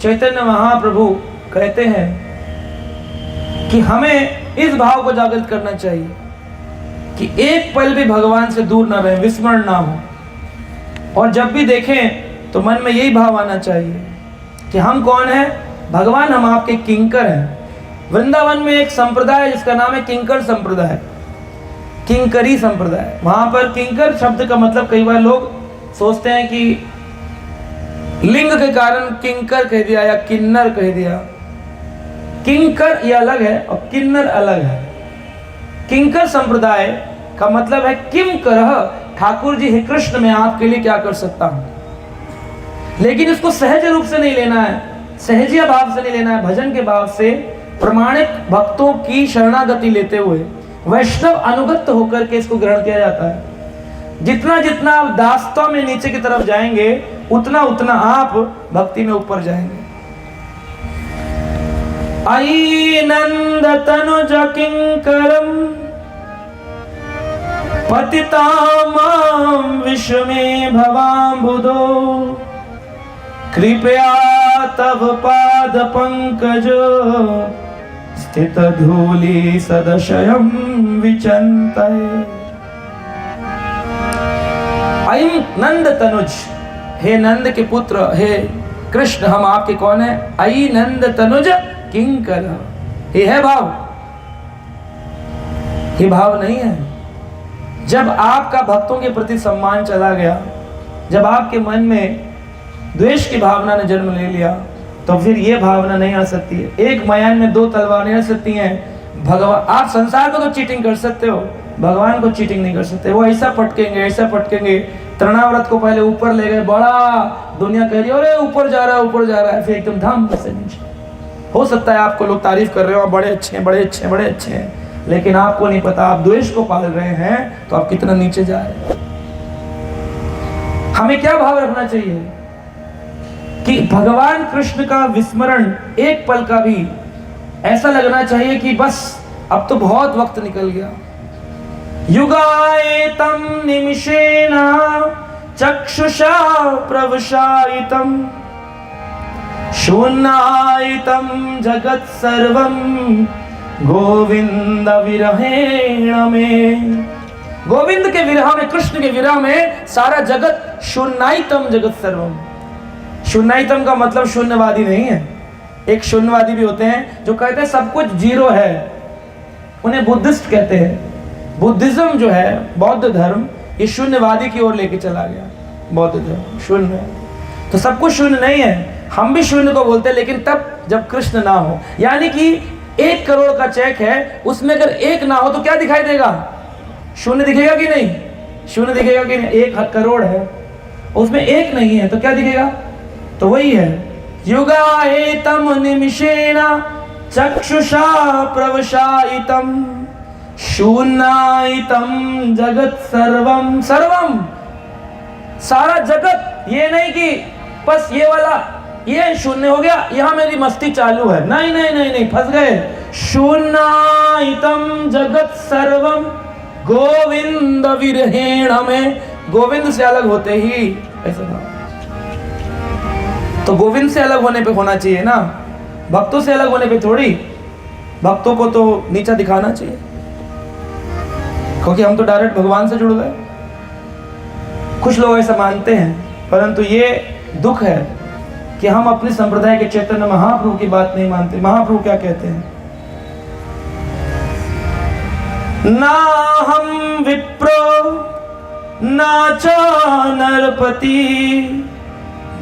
चैतन्य महाप्रभु कहते हैं कि हमें इस भाव को जागृत करना चाहिए कि एक पल भी भगवान से दूर न रहे, विस्मरण ना हो। और जब भी देखें तो मन में यही भाव आना चाहिए कि हम कौन हैं? भगवान, हम आपके किंकर हैं। वृंदावन में एक संप्रदाय है जिसका नाम है किंकर संप्रदाय, किंकरी संप्रदाय। वहां पर किंकर शब्द का मतलब कई बार लोग सोचते हैं कि लिंग के कारण किंकर कह दिया या किन्नर कह दिया। किंकर ये अलग है और किन्नर अलग है। किंकर संप्रदाय का मतलब है किम करह, ठाकुर जी हे कृष्ण मैं आपके लिए क्या कर सकता हूं। लेकिन इसको सहज रूप से नहीं लेना है, सहजिया भाव से नहीं लेना है, भजन के भाव से प्रमाणिक भक्तों की शरणागति लेते हुए वैष्णव अनुगत होकर के इसको ग्रहण किया जाता है। जितना जितना आप दासता में नीचे की तरफ जाएंगे उतना उतना आप भक्ति में ऊपर जाएंगे। आई नंद तनुज किंकरम पतितामां विश्वमे भवाम्बुधो कृपया तव पाद पंकज स्थित धूलि सदशयं विचंतये। अयं नंद तनुज, हे नंद के पुत्र, हे कृष्ण हम आपके कौन है? अयि नंद तनुज किंकर, ये है भाव, ये भाव नहीं है। जब आपका भक्तों के प्रति सम्मान चला गया, जब आपके मन में द्वेष की भावना ने जन्म ले लिया, तो फिर ये भावना नहीं आ सकती है। एक मयान में दो तलवार नहीं आ सकती हैं। भगवान, आप संसार को तो चीटिंग कर सकते हो, भगवान को चीटिंग नहीं कर सकते। वो ऐसा पटकेंगे, ऐसा पटकेंगे। तृणाव्रत को पहले ऊपर ले गए, बड़ा दुनिया कह रही है अरे ऊपर जा रहा है, ऊपर जा रहा है, फिर एकदम धम से नीचे। हो सकता है आपको लोग तारीफ कर रहे हो, बड़े अच्छे हैं, बड़े अच्छे हैं, बड़े अच्छे हैं, लेकिन आपको नहीं पता आप द्वेष को पाल रहे हैं तो आप कितना नीचे जा रहे हैं। हमें क्या भाव रखना चाहिए कि भगवान कृष्ण का विस्मरण एक पल का भी ऐसा लगना चाहिए कि बस अब तो बहुत वक्त निकल गया। युगाएतं निमिषेण चक्षुषा प्रवशायितं शून्यायितं जगत् सर्वं गोविंद विरहेण में। गोविंद के विरह में, कृष्ण के विरह में सारा जगत शून्यायितं जगत् सर्वम। शून्यायितं का मतलब शून्यवादी नहीं है। एक शून्यवादी भी होते हैं जो कहते हैं सब कुछ जीरो है, उन्हें बुद्धिस्ट कहते हैं। बुद्धिज्म जो है, बौद्ध धर्म, ये शून्यवादी की ओर लेके चला गया। बौद्ध धर्म शून्य, तो सब कुछ शून्य नहीं है। हम भी शून्य को बोलते हैं, लेकिन तब जब कृष्ण ना हो। यानी कि 1 करोड़ का चेक है, उसमें अगर 1 ना हो तो क्या दिखाई देगा? शून्य दिखेगा कि नहीं? शून्य दिखेगा कि नहीं? 1 करोड़ है, उसमें 1 नहीं है तो क्या दिखेगा? तो वही है, युगाएतं निमिषेण चक्षुषा प्रवशायितं शून्यायितं जगत् सर्वम। सर्वम, सारा जगत। ये नहीं कि बस ये वाला, ये शून्य हो गया, यहां मेरी मस्ती चालू है। नहीं नहीं नहीं नहीं, फंस गए। शून्यायितं जगत् सर्वम गोविंद विरहेण में। गोविंद से अलग होते ही ऐसा था। तो गोविंद से अलग होने पे होना चाहिए ना, भक्तों से अलग होने पे थोड़ी। भक्तों को तो नीचा दिखाना चाहिए, क्योंकि हम तो डायरेक्ट भगवान से जुड़ गए। कुछ लोग ऐसा मानते हैं, परंतु ये दुख है कि हम अपने संप्रदाय के चैतन्य महाप्रभु की बात नहीं मानते। महाप्रभु क्या कहते हैं? ना हम विप्रो ना च नरपति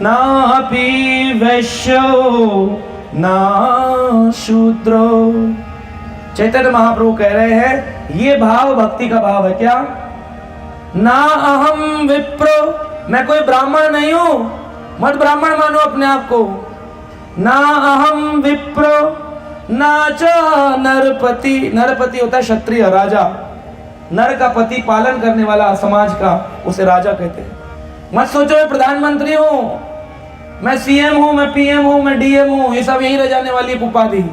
ना अपि वैश्यो ना शूद्रो। चैतन्य महाप्रभु कह रहे हैं ये भाव भक्ति का भाव है। क्या? ना अहम विप्रो, मैं कोई ब्राह्मण नहीं हूं, मत ब्राह्मण मानो अपने आप को। ना अहम विप्रो ना च नरपति, नरपति होता है क्षत्रिय राजा, नर का पति पालन करने वाला समाज का, उसे राजा कहते हैं। मत सोचो मैं प्रधानमंत्री हूं, मैं सीएम हूं, मैं पीएम हूं, मैं डीएम हूं, ये सब यही रह जाने वाली उपाधि।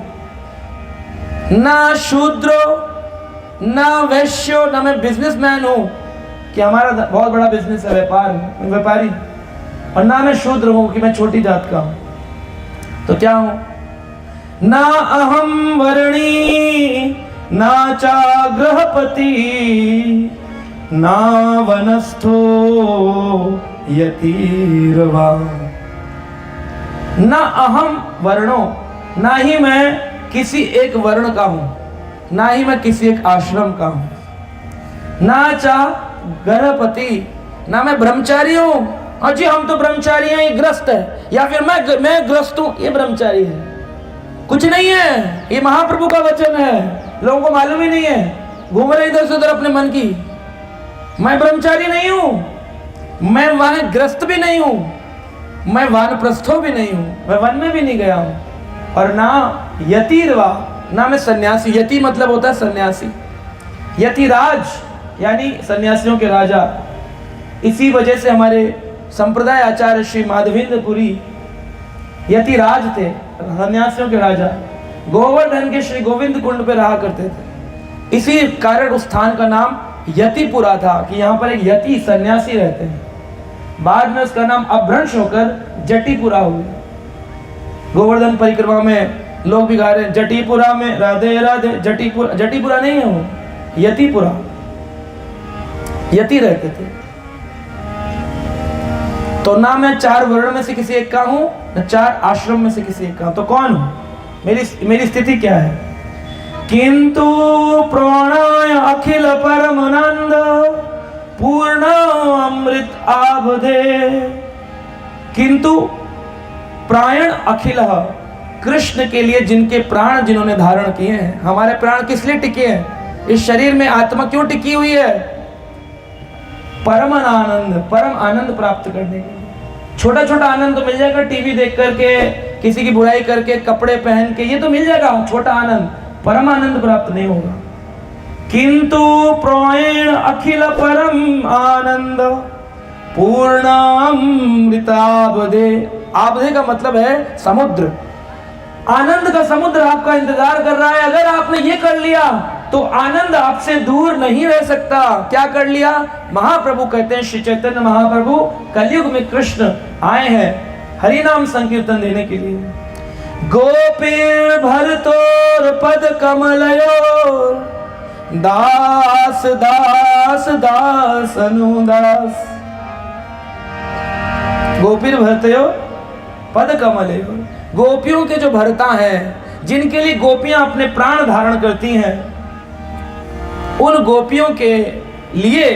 ना शूद्रो ना वैश्यो, ना मैं बिजनेसमैन हूं कि हमारा बहुत बड़ा बिजनेस है, व्यापार, व्यापारी, और ना मैं शूद्र हूं कि मैं छोटी जात का हूं। तो क्या हूं? ना अहम वर्णी ना चाग्रहपति ना वनस्थो यतीर्वा। ना अहम वर्णो, ना ही मैं किसी एक वर्ण का हूं, ना ही मैं किसी एक आश्रम का हूं, ना चा गर्भपति, ना मैं ब्रह्मचारी हूं। और जी हम तो ब्रह्मचारी हैं, ये ग्रस्त है, या फिर मैं ग्रस्त हूं, ये ब्रह्मचारी है। कुछ नहीं है, ये महाप्रभु का वचन है, लोगों को मालूम ही नहीं है, घूम रहे इधर से उधर अपने मन की। मैं ब्रह्मचारी नहीं हूं, मैं वानग्रस्त भी नहीं हूं, मैं वानप्रस्थो भी नहीं हूं, मैं वन में भी नहीं गया हूं, और ना यतिर्वा, ना मैं सन्यासी। यति मतलब होता है सन्यासी, यतिराज यानी सन्यासियों के राजा। इसी वजह से हमारे संप्रदाय आचार्य श्री माधवेंद्र पुरी यतिराज थे, सन्यासियों के राजा। गोवर्धन के श्री गोविंद कुंड पे रहा करते थे, इसी कारण उस स्थान का नाम यतिपुरा था कि यहाँ पर एक यति सन्यासी रहते हैं। बाद में उसका नाम अपभ्रंश होकर जटिपुरा हो गया। गोवर्धन परिक्रमा में लोग भी गा रहे हैं, जटिपुरा में राधे राधे। जटिपुरा, जटिपुरा नहीं है वो, यतिपुरा, यति रहते थे। तो ना मैं चार वर्ण में से किसी एक का हूं, ना चार आश्रम में से किसी एक का हूं। तो कौन हूं? मेरी स्थिति क्या है? किंतु प्रणय अखिल परमानंद पूर्ण अमृत आबधे। किंतु प्राण अखिल, कृष्ण के लिए जिनके प्राण जिन्होंने धारण किए हैं। हमारे प्राण किस लिए टिके हैं? इस शरीर में आत्मा क्यों टिकी हुई है? परम आनंद, परम आनंद प्राप्त करने के लिए। छोटा छोटा आनंद तो मिल जाएगा, टीवी देख करके, किसी की बुराई करके, कपड़े पहन के, ये तो मिल जाएगा छोटा आनंद, परम आनंद प्राप्त नहीं होगा। किंतु प्राण अखिल परम आनंद पूर्णामृताबधे। आबधे का मतलब है समुद्र। आनंद का समुद्र आपका इंतजार कर रहा है। अगर आपने ये कर लिया तो आनंद आपसे दूर नहीं रह सकता। क्या कर लिया? महाप्रभु कहते हैं, श्री चैतन्य महाप्रभु कलयुग में कृष्ण आए हैं हरि नाम संकीर्तन देने के लिए। गोपीर भरतोर पद कमलयोर दास दास दास अनुदास। गोपीर भरतयो पद कमलयोर, गोपियों के जो भरता हैं, जिनके लिए गोपियां अपने प्राण धारण करती हैं, उन गोपियों के लिए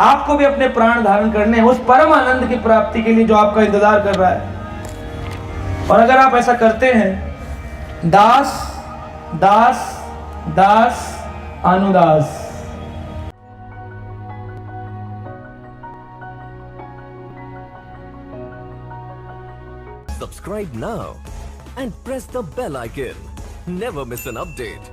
आपको भी अपने प्राण धारण करने हैं, उस परम आनंद की प्राप्ति के लिए जो आपका इंतजार कर रहा है। और अगर आप ऐसा करते हैं, दास दास दास अनुदास। Subscribe now and press the bell icon. Never miss an update.